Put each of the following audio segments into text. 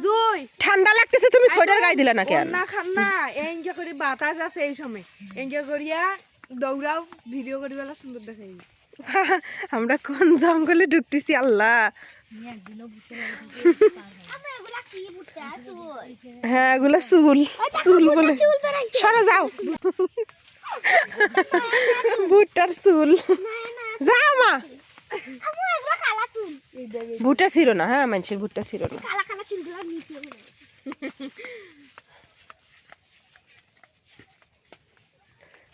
জুই ঠান্ডা লাগতেছে, তুমি সোয়েটার গায়ে দিলা না কেন? না খান না এনকে করে বাতাস আছে এই সময় এনকে করিয়া দৌড়াও ভিডিও করি বেলা সুন্দর দেখাই। আমরা কোন জঙ্গলে ঢুকতেছি আল্লাহ। হ্যাঁ এগুলো চুল চুল বলে সরে যাও। ভুট্টার চুল যাও মা। ভুট্টা ছিল না, হ্যাঁ মানুষের ভুট্টা ছিল না।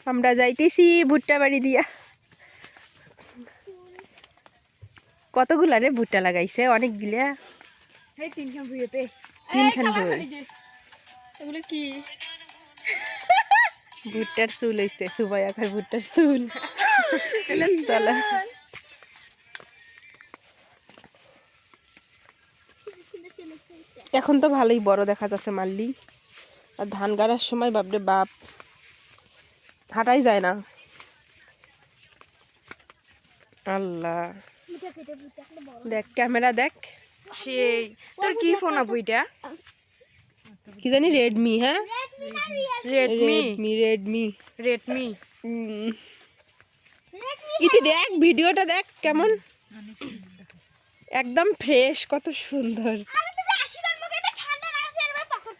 আমরা যাইতেছি ভুট্টা বাড়ি দিয়া। কতগুলা রে ভুট্টা লাগাইছে? অনেক গিলা। এই তিনখান ভুইতে তিনখান ভুই। এগুলো কি ভুট্টার চুল হইছে, সুবাইয়া খায় ভুট্টার চুল। চলো এখন তো ভালোই বড় দেখা যাচ্ছে মাল্লি। আর ধান গাড়ার সময় বাপরে বাপ হাঁটাই যায় না। আল্লাহ দেখ ক্যামেরা দেখ। সেই তোর কি ফোন আপু এটা? কি জানি রেডমি। হ্যাঁ রেডমি রেডমি রেডমি ইতি দেখ ভিডিওটা দেখ কেমন একদম ফ্রেশ, কত সুন্দর।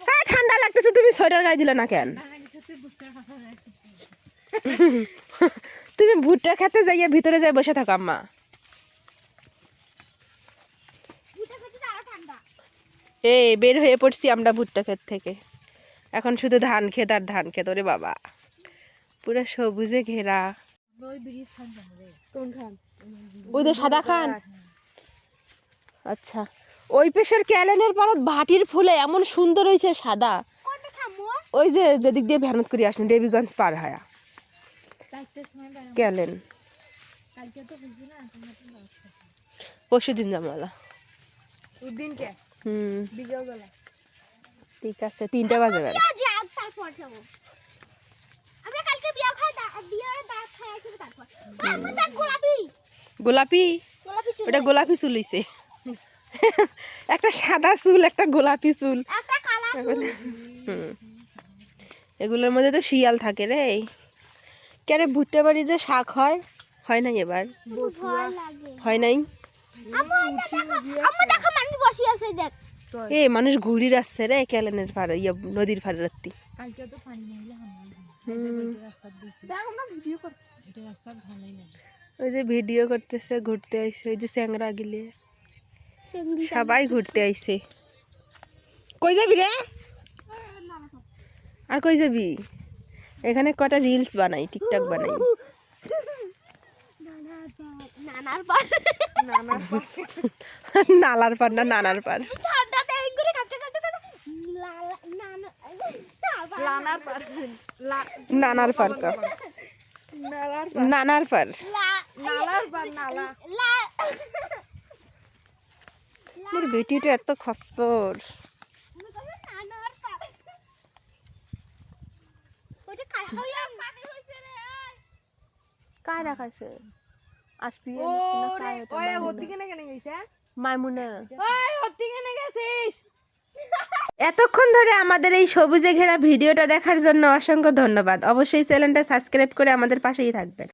হ্যাঁ ঠান্ডা লাগতেছে, তুমি সোয়েটার গায়ে দিলে না কেন? তুমি ভুট্টা খেতে যাইয়া ভিতরে যাই বসে থাকো আম্মা। এই বের হয়ে পড়ছি আমরা ভুট্টা ক্ষেত থেকে। এখন শুধু ধান ক্ষেত আর ধান ক্ষেত। ওরে বাবা পুরো সবুজে ঘেরা। কোন খান? ওই যে সাদা খান। আচ্ছা ওই পেশের ক্যালেনের পারত ভাটির ফুলে এমন সুন্দর হয়েছে সাদা। ওই যে যেদিক দিয়ে ভ্যানত করে আসেন দেবীগঞ্জ পার হয়া ক্যালেন। পরশু দিন জামালা। দিনকে বিকেলবেলা ঠিক আছে 3টা বাজে বেলা। গোলাপি ওটা গোলাপি চুল হইছে। একটা সাদা চুল একটা গোলাপি চুল। এগুলোর মধ্যে তো শিয়াল থাকে রে। কেন ভুট্টা বাড়ি যে শাক হয় হয় নাই এবার? হয় নাই। এ মানুষ ঘুরি আসছে রে ক্যালেনের পাড়ে ইয়া নদীর পাড়ে রাত্রি। ওই যে ভিডিও করতেছে ঘুরতে আইছে ওই যে চ্যাংরা গিলে সবাই ঘুরতে আইছে। কই যাবি রে? আর কই যাবি? এখানে কটা রিলস বানাই, টিকটক বানাই। নালার পার না নানার পার। নানার পার নানার পার। মোর বেটিটা এত খসর। কায় রাখাইছে আসবি মাইমুনা। এতক্ষণ ধরে আমাদের এই সবুজে ঘেরা ভিডিওটা দেখার জন্য অসংখ্য ধন্যবাদ। অবশ্যই চ্যানেলটা সাবস্ক্রাইব করে আমাদের পাশেই থাকবেন।